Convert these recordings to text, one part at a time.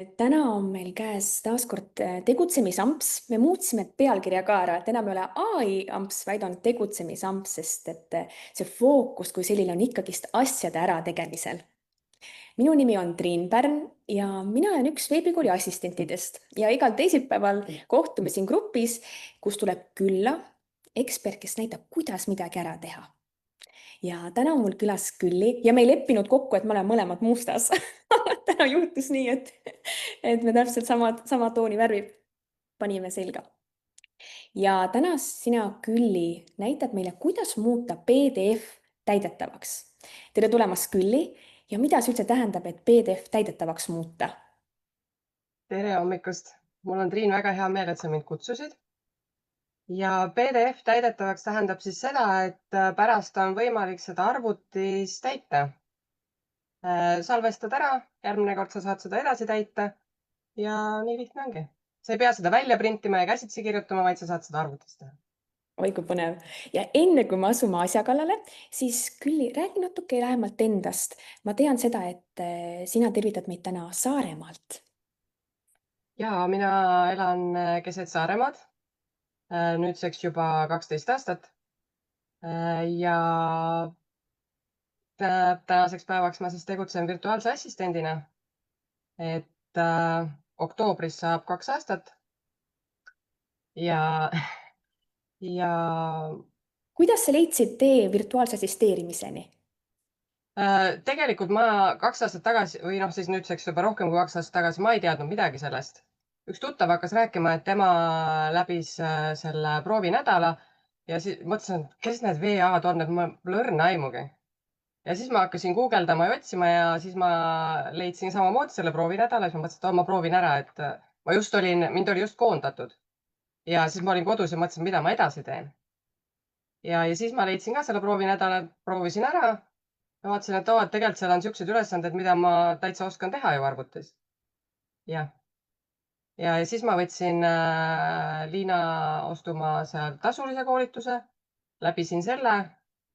Täna on meil käes taas kord tegutsemisamps. Me muutsime pealkirja ka ära, et enam ei ole AI amps, vaid on tegutsemisamps, sest et see fookus kui selline on ikkagist asjade ärategemisel. Minu nimi on Triin Pärn ja mina olen üks veebikooli assistentidest ja igal teisipäeval kohtume siin grupis, kus tuleb külla ekspert, kes näitab, kuidas midagi ära teha. Ja täna on mul külas Külli ja me ei leppinud kokku, et me oleme mõlemad mustas. Täna juhtus nii, et me täpselt sama tooni värvi panime selga. Ja täna sina, Külli, näitad meile, kuidas muuta PDF täidetavaks. Tere tulemast, Külli. Ja mida see üldse tähendab, et PDF täidetavaks muuta? Tere hommikust! Mul on, Triin, väga hea meel, et sa mind kutsusid. Ja PDF täidetavaks tähendab siis seda, et pärast on võimalik seda arvutis täita. Salvestad ära, järgmine kord sa saad seda edasi täita ja nii lihtne ongi. Sa ei pea seda välja printima ja käsitsi kirjutama, vaid sa saad seda arvutis teha. Oi kui põnev. Ja enne kui me asume asja kallale, siis Külli, räägi natuke lähemalt endast. Ma tean seda, et sina tervitad meid täna Saaremaalt. Ja mina elan keset Saaremaad, nüüdseks juba 12 aastat. Ja tänaseks päevaks ma siis tegutsen virtuaalse assistendina. Et oktoobris saab 2 aastat. Ja, ja Kuidas sa leidsid tee virtuaalse assisteerimiseni? tegelikult ma 2 aastat tagasi või noh, siis nüüdseks juba rohkem kui 2 aastat tagasi, ma ei teadnud midagi sellest. Üks tuttav hakkas rääkima, et tema läbis selle proovinädala ja siis mõtlesin, et kes need VA-d on, et mul pole õrna aimugi. Ja siis ma hakkasin guugeldama ja otsima ja siis ma leidsin samamoodi selle proovinädala, siis ma mõtlesin, et ma proovin ära, et ma just mind oli just koondatud. Ja siis ma olin kodus ja mõtlesin, mida ma edasi teen. Ja siis ma leidsin ka selle proovinädala, proovisin ära. Ma vaatasin, et oo, et tegelikult seal on siuksed ülesanded, mida ma täitsa oskan teha ju arvutis. Jah. Ja siis ma võtsin Liina Ostumaa seal tasulise koolituse, läbisin selle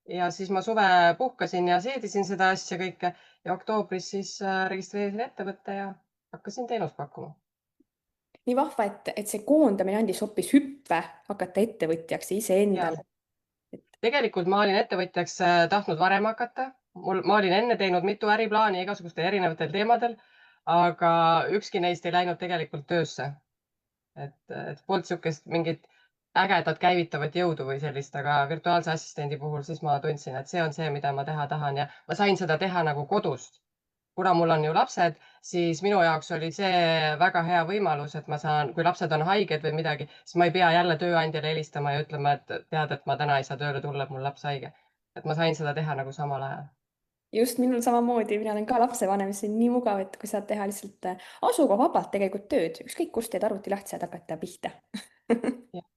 ja siis ma suve puhkasin ja seedisin seda asja kõike ja oktoobris siis registreerisin ettevõtte ja hakkasin teenust pakkuma. Nii vahva, et see koondamine andis hoopis hüppe hakata ettevõtjaks ja Ja iseendale. tegelikult ma olin ettevõtjaks tahtnud varem hakata. Ma olin enne teinud mitu äriplaani igasugustel erinevatel teemadel, aga ükski neist ei läinud tegelikult töösse. Et polnud sihukest mingit ägedat käivitavat jõudu või sellist, aga virtuaalse assistendi puhul siis ma tundsin, et see on see, mida ma teha tahan ja ma sain seda teha nagu kodust. Kuna mul on ju lapsed, siis minu jaoks oli see väga hea võimalus, et ma saan, kui lapsed on haiged või midagi, siis ma ei pea jälle tööandjale helistama ja ütlema, et tead, et ma täna ei saa tööle tulla, et mul laps haige. Et ma sain seda teha nagu samal ajal. Just minul samamoodi, mina olen ka lapsevanem, see on nii mugav, et kui saad teha lihtsalt asukohavabalt tegelikult tööd, ükskõik kust teed arvuti lahti, saad hakata pihta. Jah.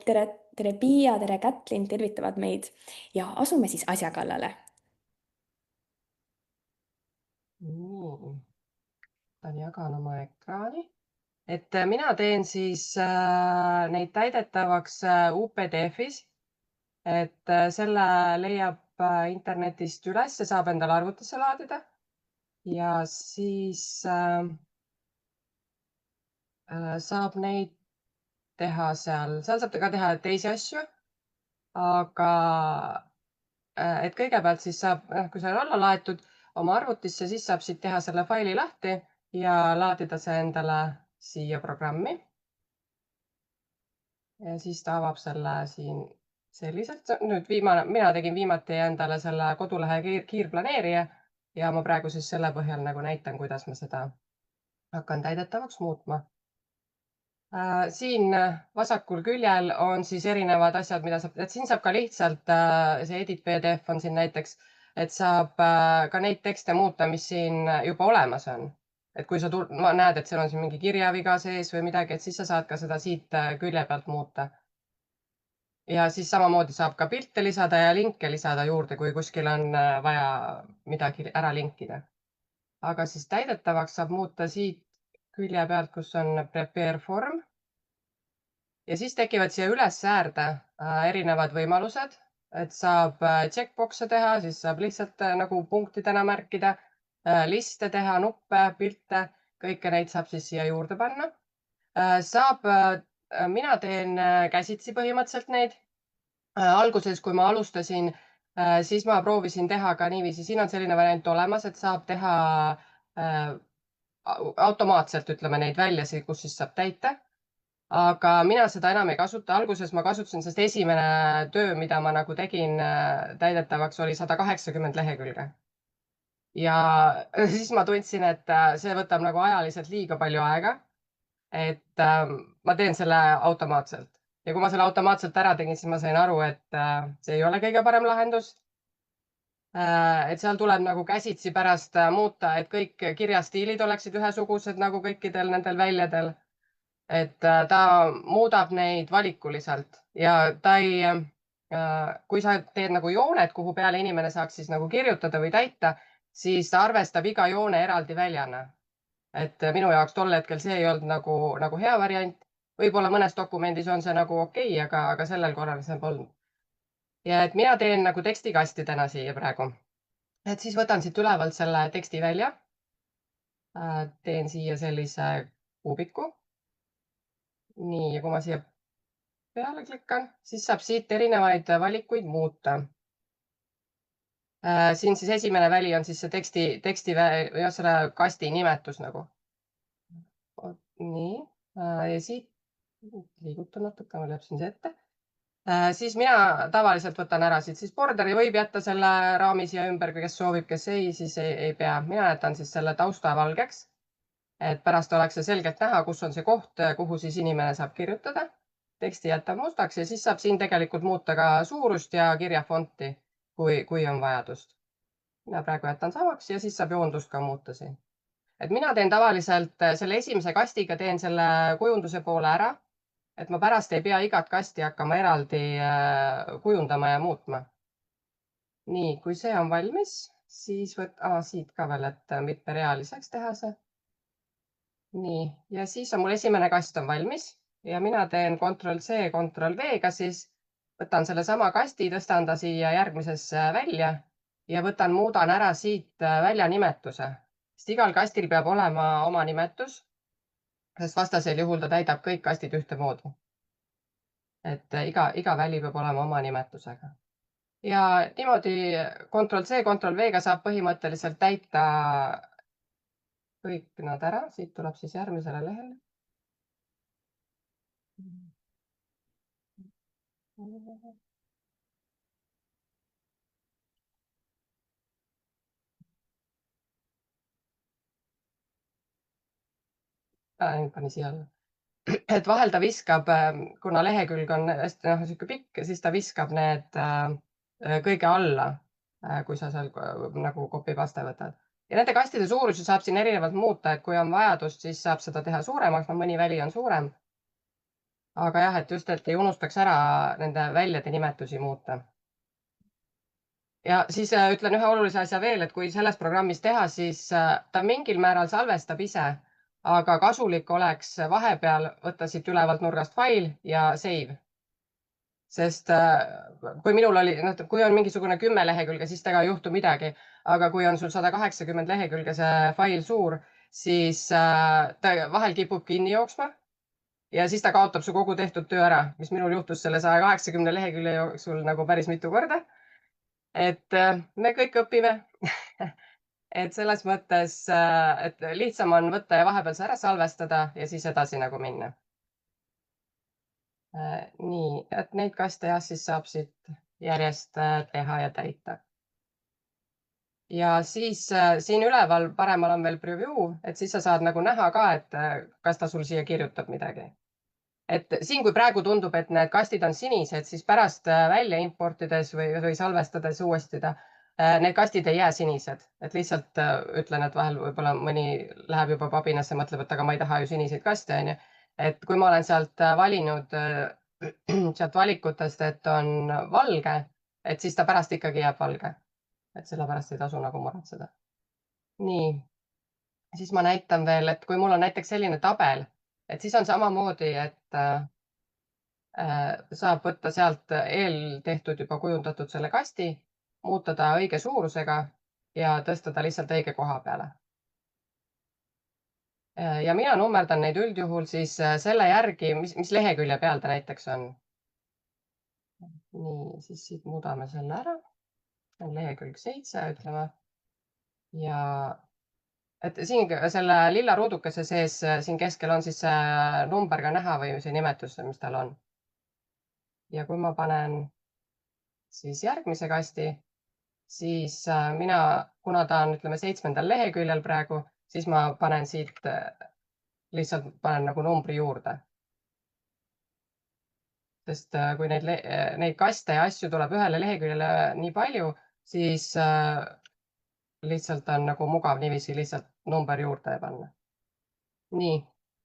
tere, tere Piia, tere Kätlin, tervitavad meid ja asume siis asja kallale. Nii. Pean jagan oma ekraani. Et mina teen siis neid täidetavaks UPDF-is. Et selle leiab internetist üles ja saab endale arvutisse laadida. Ja siis saab neid teha seal saab ka teha teisi asju. Aga et kõigepealt siis saab, kui see on alla laetud oma arvutisse, siis saab siit teha selle faili lahti ja laadida see endale siia programmi. Ja siis ta avab selle siin selliselt. Nüüd mina tegin viimati endale selle kodulehe kiirplaneerija ja ma praegu siis selle põhjal nagu näitan, kuidas ma seda hakkan täidetavaks muutma. Siin vasakul küljel on siis erinevad asjad, mida saab, et siin saab ka lihtsalt see edit PDF on siin näiteks, et saab ka neid tekste muuta, mis siin juba olemas on. Et kui sa näed, et seal on siin mingi kirjaviga sees või midagi, et siis sa saad ka seda siit külje pealt muuta. Ja siis samamoodi saab ka pilte lisada ja linke lisada juurde, kui kuskil on vaja midagi ära linkida. Aga siis täidetavaks saab muuta siit külje pealt, kus on prepare form. Ja siis tekivad siia üles äärde erinevad võimalused, et saab checkbox'e teha, siis saab lihtsalt nagu punktidena märkida, liste teha, nuppe, pilte kõike neid saab siis siia juurde panna. Mina teen käsitsi põhimõtteliselt neid. Alguses, kui ma alustasin, siis ma proovisin teha ka niiviisi, siin on selline variant olemas, et saab teha automaatselt, ütleme, neid väljasid, kus siis saab täita. Aga mina seda enam ei kasuta. Alguses ma kasutasin, sest esimene töö, mida ma nagu tegin täidetavaks, oli 180 lehekülge. Ja siis ma tundsin, et see võtab nagu ajaliselt liiga palju aega. Et ma teen selle automaatselt. Ja kui ma selle automaatselt ära tegin, siis ma sain aru, et see ei ole kõige parem lahendus. Et seal tuleb nagu käsitsi pärast muuta, et kõik kirjastiilid oleksid ühesugused nagu kõikidel nendel väljadel. Et ta muudab neid valikuliselt ja ta ei, kui sa teed nagu jooned, kuhu peale inimene saaks siis nagu kirjutada või täita, siis ta arvestab iga joone eraldi väljana. Et minu jaoks tol hetkel see ei olnud nagu hea variant. Võib-olla mõnes dokumendis on see nagu okei, aga sellel korral see polnud. Ja et mina teen nagu tekstikastidena siia praegu. Et siis võtan siit ülevalt selle teksti välja. Teen siia sellise kuubiku. Nii, ja kui ma siia peale klikkan, siis saab siit erinevaid valikuid muuta. Siin siis esimene väli on siis see ja selle kasti nimetus nagu. Nii, ja siit liigutan natuke, mul jääb siin see ette. Siis mina tavaliselt võtan ära siit, siis borderi võib jätta selle raami siia ümber, kes soovib, kes ei, siis ei pea. Mina jätan siis selle tausta valgeks, et pärast oleks see selgelt näha, kus on see koht, kuhu siis inimene saab kirjutada. Teksti jätan mustaks ja siis saab siin tegelikult muuta ka suurust ja kirjafonti, kui on vajadust. Mina praegu jätan samaks ja siis saab joondust ka muuta siin. Et mina teen tavaliselt selle esimese kastiga teen selle kujunduse poole ära, et ma pärast ei pea igat kasti hakkama eraldi kujundama ja muutma. Nii, kui see on valmis, siis siit ka veel, et mitmerealiseks teha see. Nii, ja siis on mul esimene kast on valmis ja mina teen Ctrl+C, Ctrl+V-ga siis võtan sellesama kasti, tõstan ta siia järgmisesse välja ja muudan ära siit välja nimetuse. Sest igal kastil peab olema oma nimetus, sest vastasel juhul ta täidab kõik kastid ühtemoodi. Et iga väli peab olema oma nimetusega. Ja niimoodi Ctrl+C, Ctrl+V-ga saab põhimõtteliselt täita kõik nad ära. Siit tuleb siis järgmisele lehele. Pani siia alla. Et vahel ta viskab, kuna lehekülg on hästi niisugune pikk, siis ta viskab need kõige alla, kui sa seal nagu copy-paste võtad. Ja nende kastide suurusi saab siin erinevalt muuta, et kui on vajadust, siis saab seda teha suuremaks. Mõni väli on suurem. Aga jah, et just, et ei unustaks ära nende väljade nimetusi muuta. Ja siis ütlen ühe olulise asja veel, et kui selles programmis teha, siis ta mingil määral salvestab ise, aga kasulik oleks vahepeal võtta siit ülevalt nurgast fail ja save. Sest kui minul oli, kui on mingisugune 10 lehekülge, siis tega ei juhtu midagi. Aga kui on sul 180 lehekülge see fail suur, siis ta vahel kipub kinni jooksma. Ja siis ta kaotab su kogu tehtud töö ära, mis minul juhtus selle 180 lehekülje jooksul nagu päris mitu korda. Et me kõik õpime. Et selles mõttes, et lihtsam on võtta ja vahepeal see ära salvestada ja siis edasi nagu minna. Nii, et neid kaste jah, siis saab siit järjest teha ja täita. Ja siis siin üleval paremal on veel preview, et siis sa saad nagu näha ka, et kas ta sul siia kirjutab midagi. Et siin, kui praegu tundub, et need kastid on sinised, siis pärast välja importides või salvestades uuesti need kastid ei jää sinised. Et lihtsalt ütlen, et vahel võib-olla mõni läheb juba pabinasse, mõtleb, et aga ma ei taha ju siniseid kaste, on ju. Et kui ma olen sealt valinud sealt valikutest, et on valge, et siis ta pärast ikkagi jääb valge. Et sellepärast ei tasu nagu muretseda. Nii, siis ma näitan veel, et kui mul on näiteks selline tabel, et siis on samamoodi, et saab võtta sealt eeltehtud juba kujundatud selle kasti, muuta ta õige suurusega ja tõsta ta lihtsalt õige koha peale. Ja mina nummerdan neid üldjuhul siis selle järgi, mis lehekülje peal ta näiteks on. Nii, siis siit muudame selle ära. Lehekülg 7, ütleme. Ja et siin selle lilla ruudukese sees siin keskel on siis see number ka näha või see nimetus, mis tal on. Ja kui ma panen siis järgmise kasti, siis mina, kuna ta on, ütleme, 7. leheküljel praegu, siis ma panen siit, lihtsalt panen nagu numbri juurde. Sest kui neid kaste ja asju tuleb ühele leheküljele nii palju, siis lihtsalt on nagu mugav niiviisi lihtsalt number juurde panna. Nii.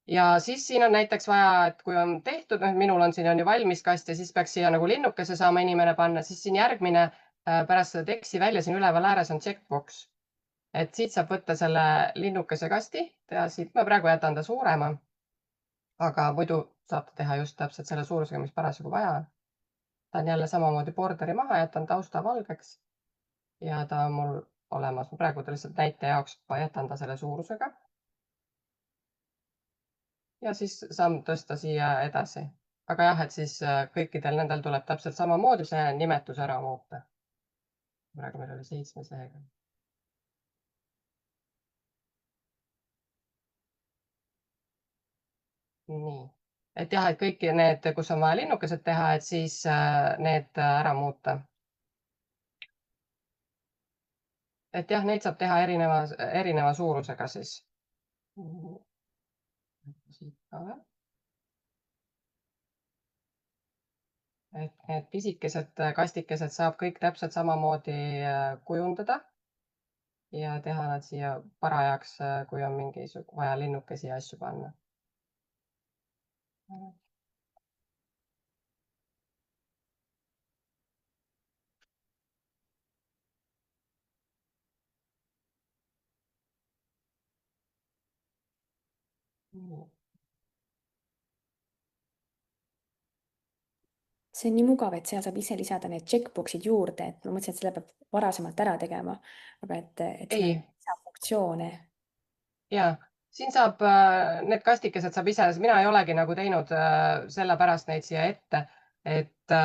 Ja siis siin on näiteks vaja, et kui on tehtud, minul on siin on ju valmis kast ja siis peaks siia nagu linnukese saama inimene panna, siis siin järgmine pärast seda teksti välja siin üleval ääres on checkbox. Et siit saab võtta selle linnukese kasti, teha siit, ma praegu jätan ta suurema, aga muidu saab teha just täpselt selle suurusega, mis parasjagu vaja on. Ta on jälle samamoodi borderi maha, jätan tausta valgeks ja ta on mul olemas. Praegu ta lihtsalt näite jaoks, ma jätan ta selle suurusega. Ja siis saan tõsta siia edasi. Aga jah, et siis kõikidel nendel tuleb täpselt samamoodi see nimetus ära muuta. Praegu meil oli 7 lehekülg. Nii. Et jah, et kõiki need, kus on vaja linnukesed teha, et siis need ära muuta. Et jah, neid saab teha erineva suurusega siis. Siit ka veel. Et need pisikesed kastikesed saab kõik täpselt samamoodi kujundada ja teha nad siia parajaks, kui on vaja linnukesi ja asju panna. see on nii mugav, et seal saab ise lisada need checkbox'id juurde, et ma mõtlesin, et selle peab varasemalt ära tegema, aga et siin on Ei, lisafunktsioone. ja siin saab, need kastikesed saab ise, mina ei olegi nagu teinud sellepärast neid siia ette, et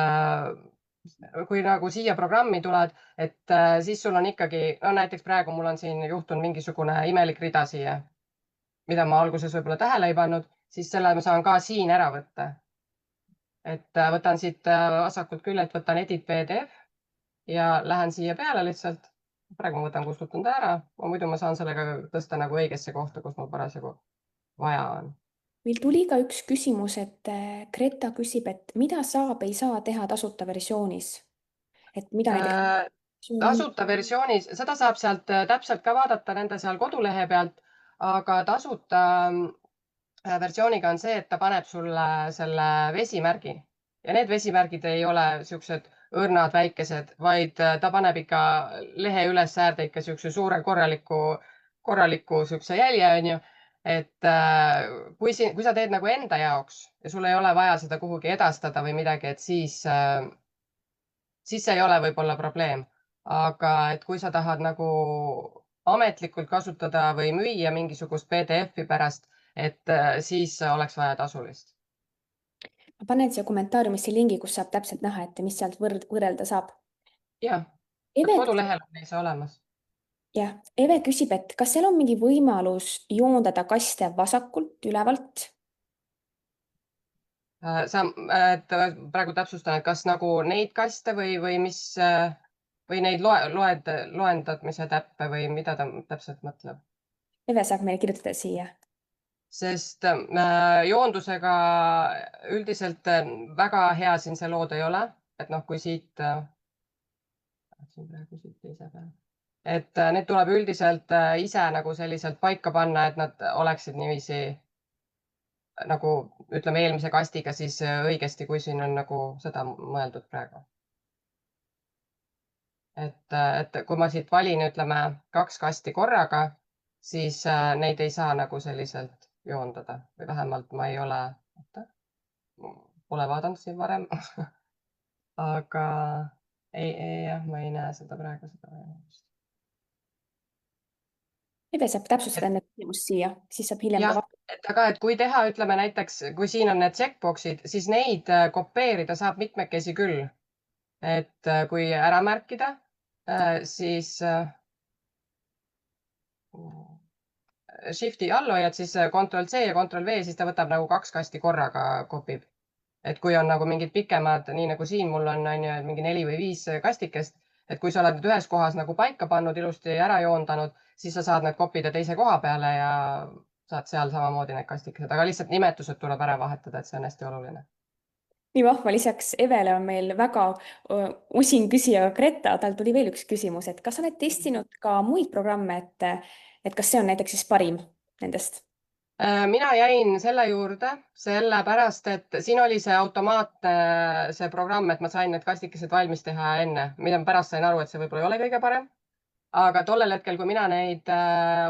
kui nagu siia programmi tuled, et siis sul on ikkagi, no näiteks praegu mul on siin juhtunud mingisugune imelik rida siia, mida ma alguses võib-olla tähele ei pannud, siis selle ma saan ka siin ära võtta. Et võtan siit vasakult küljelt, võtan edit PDF ja lähen siia peale lihtsalt. Praegu ma võtan, kustutan ta ära. Muidu ma saan sellega tõsta nagu õigesse kohta, kus mul parasjagu vaja on. meil tuli ka üks küsimus, et Greta küsib, et mida saab, ei saa teha tasuta versioonis. Et mida näiteks Tasuta versioonis, seda saab sealt täpselt ka vaadata nende seal kodulehe pealt, aga tasuta versiooniga on see, et ta paneb sulle selle vesimärgi ja need vesimärgid ei ole siuksed õrnad väikesed, vaid ta paneb ikka lehe üles äärde ikka siukse suure korraliku siukse jälje, onju. Et kui sa teed nagu enda jaoks ja sul ei ole vaja seda kuhugi edastada või midagi, et siis see ei ole võib-olla probleem. Aga et kui sa tahad nagu ametlikult kasutada või müüa mingisugust PDF-i pärast, et siis oleks vaja tasulist. ma panen siia kommentaariumisse lingi, kus saab täpselt näha, et mis sealt võrrelda saab. Jah, Eve, kodulehel on meil see olemas. jah, Eve küsib, et kas seal on mingi võimalus joondada kaste vasakult ülevalt? Sa praegu täpsustan, et kas nagu neid kaste või mis või neid loendamise täppe või mida ta täpselt mõtleb? Eve saab meile kirjutada siia. Sest joondusega üldiselt väga hea siin see lood ei ole, et noh, kui siit, siin praegu siit teise peale, et need tuleb üldiselt ise nagu selliselt paika panna, et nad oleksid niiviisi nagu ütleme eelmise kastiga siis õigesti, kui siin on nagu seda mõeldud praegu. Et kui ma siit valin, ütleme 2 kasti korraga, siis neid ei saa nagu selliselt joondada või vähemalt ma ei ole, pole vaadanud siin varem aga jah, ma ei näe seda praegu seda võimalust. Eve saab täpsustada et enne küsimust siia, siis saab hiljem ka jah, vastata. et kui teha, ütleme näiteks, kui siin on need checkbox'id, siis neid kopeerida saab mitmekesi küll. Et kui ära märkida, siis Shifti all hoiad, siis Ctrl C ja Ctrl V, siis ta võtab nagu 2 kasti korraga kopib. Et kui on nagu mingid pikemad, nii nagu siin mul on ju mingi 4 või 5 kastikest, et kui sa oled nüüd ühes kohas nagu paika pannud, ilusti ära joondanud, siis sa saad need kopida teise koha peale ja saad seal samamoodi need kastikesed, aga lihtsalt nimetused tuleb ära vahetada, et see on hästi oluline. nii vahva, lisaks Evele on meil väga usin küsija Greta, tal tuli veel üks küsimus, et kas sa oled testinud ka muid programme, et kas see on näiteks siis parim nendest? Mina jäin selle juurde, sellepärast et siin oli see automaatne, see programm, et ma sain need kastikesed valmis teha enne, mida ma pärast sain aru, et see võib-olla ei ole kõige parem. Aga tollel hetkel, kui mina neid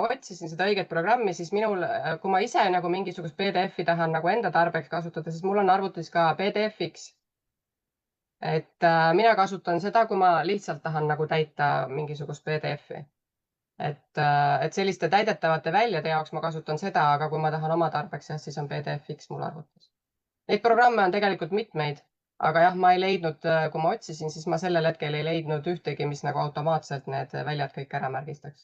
otsisin, seda õiget programmi, siis minul, kui ma ise nagu mingisugust PDF-i tahan nagu enda tarbeks kasutada, siis mul on arvutis ka PDF-X. Et mina kasutan seda, kui ma lihtsalt tahan nagu täita mingisugust PDF-i. Et selliste täidetavate väljade jaoks ma kasutan seda, aga kui ma tahan oma tarbeks, jah, siis on PDF-X mul arvutis. Neid programme on tegelikult mitmeid, aga jah, ma ei leidnud, kui ma otsisin, siis ma sellel hetkel ei leidnud ühtegi, mis nagu automaatselt need väljad kõik ära märgistaks.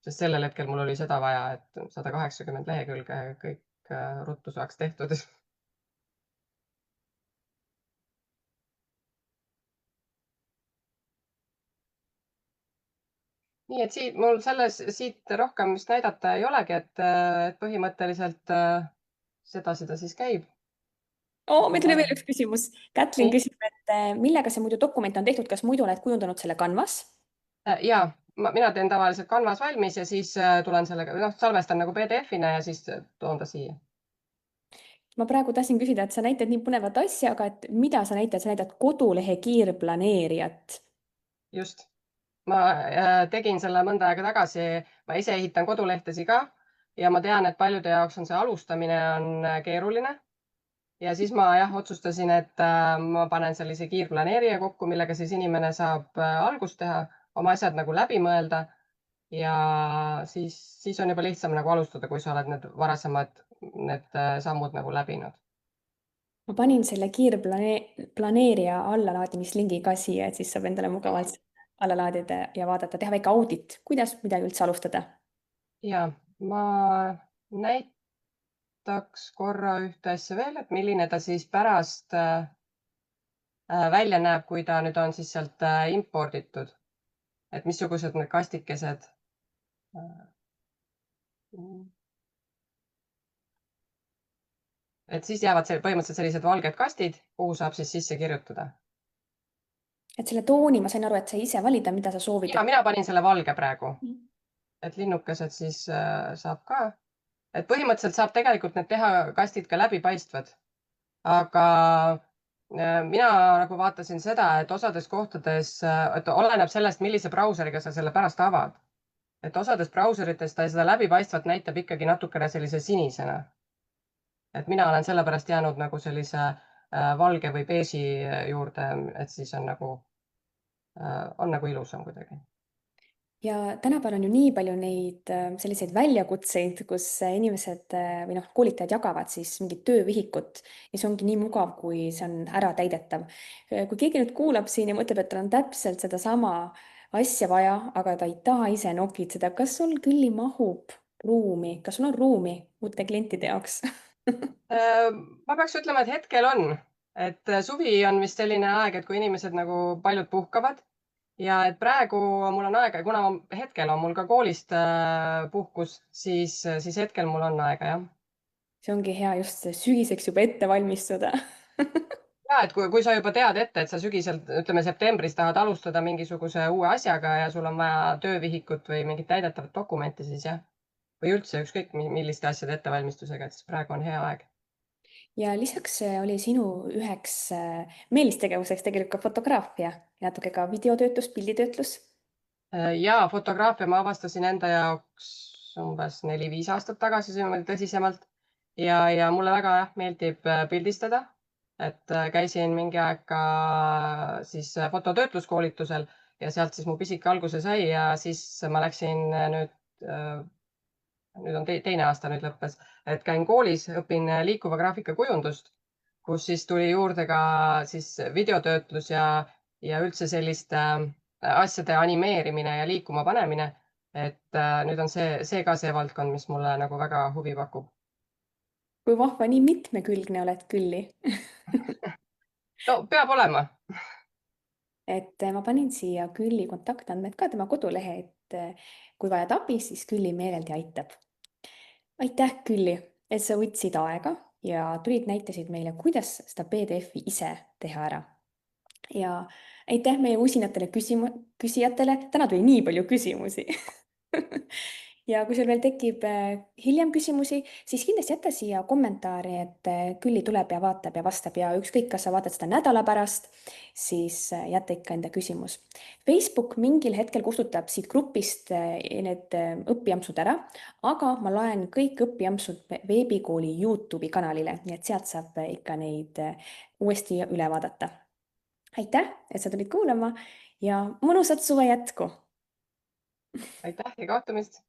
Sest sellel hetkel mul oli seda vaja, et 180 lehekülge kõik ruttu saaks tehtud. Nii et mul siit rohkem vist näidata ei olegi, et põhimõtteliselt sedasi ta siis käib. oo, meil tuli veel üks küsimus. Kätlin Nii. küsib, et millega see muidu dokument on tehtud, kas muidu oled kujundanud selle Canvas? Ja mina teen tavaliselt Canvas valmis ja siis tulen sellega, noh, salvestan nagu PDF-ina ja siis toon ta siia. Ma praegu tahtsin küsida, et sa näitad nii põnevat asja, aga et mida sa näitad kodulehe kiirplaneerijat. Just. Ma tegin selle mõnda aega tagasi, ma ise ehitan kodulehtesi ka ja ma tean, et paljude jaoks on see alustamine on keeruline. Ja siis ma jah, otsustasin, et ma panen sellise kiirplaneerija kokku, millega siis inimene saab algust teha, oma asjad nagu läbi mõelda ja siis on juba lihtsam nagu alustada, kui sa oled need varasemad sammud nagu läbinud. Ma panin selle kiirplaneerija allalaadimislingi ka siia, et siis saab endale mugavalt alla laadida ja vaadata, teha väike audit, kuidas midagi üldse alustada. Ja ma näitaks korra ühte asja veel, et milline ta siis pärast välja näeb, kui ta nüüd on siis sealt imporditud, et missugused need kastikesed. Et siis jäävad põhimõtteliselt sellised valged kastid, kuhu saab siis sisse kirjutada. Et selle tooni ma sain aru, et sa ise valida, mida sa soovid. Ja mina panin selle valge praegu, et linnukesed siis saab ka. Et põhimõtteliselt saab tegelikult need teha kastid ka läbipaistvad. Aga mina nagu vaatasin seda, et osades kohtades, et oleneb sellest, millise brauseriga sa selle pärast avad. Et osades brauserites ta seda läbipaistvat näitab ikkagi natukene sellise sinisena. Et mina olen sellepärast jäänud nagu sellise valge või beeži juurde, et siis on nagu ilusam kuidagi. Ja tänapäeval on ju nii palju neid selliseid väljakutseid, kus inimesed või noh, koolitajad jagavad siis mingit töövihikut ja see ongi nii mugav, kui see on ära täidetav. Kui keegi nüüd kuulab siin ja mõtleb, et tal on täpselt sedasama asja vaja, aga ta ei taha ise nokitseda, kas sul külli mahub ruumi, kas sul on ruumi uute klientide jaoks? Ma peaks ütlema, et hetkel on, et suvi on vist selline aeg, et kui inimesed nagu paljud puhkavad ja et praegu mul on aega ja kuna hetkel on mul ka koolist puhkus, siis hetkel mul on aega, jah. See ongi hea just sügiseks juba ette valmistuda. Ja, et kui sa juba tead ette, et sa sügisel, ütleme septembris tahad alustada mingisuguse uue asjaga ja sul on vaja töövihikut või mingit täidetavat dokumenti, siis jah. Või üldse ükskõik milliste asjade ettevalmistusega, et siis praegu on hea aeg. Ja lisaks oli sinu üheks meelistegevuseks tegelikult ka fotograafia ja natuke ka videotöötlus, pilditöötlus. Ja fotograafia ma avastasin enda jaoks umbes 4-5 aastat tagasi tõsisemalt ja mulle väga meeldib pildistada. Et käisin mingi aeg ka siis fototöötluskoolitusel ja sealt siis mu pisik alguse sai ja siis ma läksin nüüd nüüd on teine aasta nüüd lõppes, et käin koolis, õpin liikuva graafika kujundust, kus siis tuli juurde ka siis videotöötlus ja üldse selliste asjade animeerimine ja liikuma panemine. Et nüüd on see ka see valdkond, mis mulle nagu väga huvi pakub. Kui vahva, nii mitmekülgne oled külli. No peab olema. Et ma panin siia Külli kontaktandmed ka tema kodulehe, et kui vajad abi, siis Külli meeleldi aitab. Aitäh, Külli, et sa võtsid aega ja tulid, näitasid meile, kuidas seda PDF-i ise teha ära. Ja aitäh meie usinatele küsijatele. Täna tuli nii palju küsimusi. Ja kui sul veel tekib hiljem küsimusi, siis kindlasti jäta siia kommentaari, et Külli tuleb ja vaatab ja vastab ja ükskõik, kas sa vaatad seda nädala pärast, siis jäta ikka enda küsimus. Facebook mingil hetkel kustutab siit grupist need õpijampsud ära, aga ma loen kõik õpijampsud veebikooli YouTube'i kanalile, nii et sealt saab ikka neid uuesti üle vaadata. Aitäh, et sa tulid kuulama ja mõnusat suve jätku! Aitäh ja kohtumist!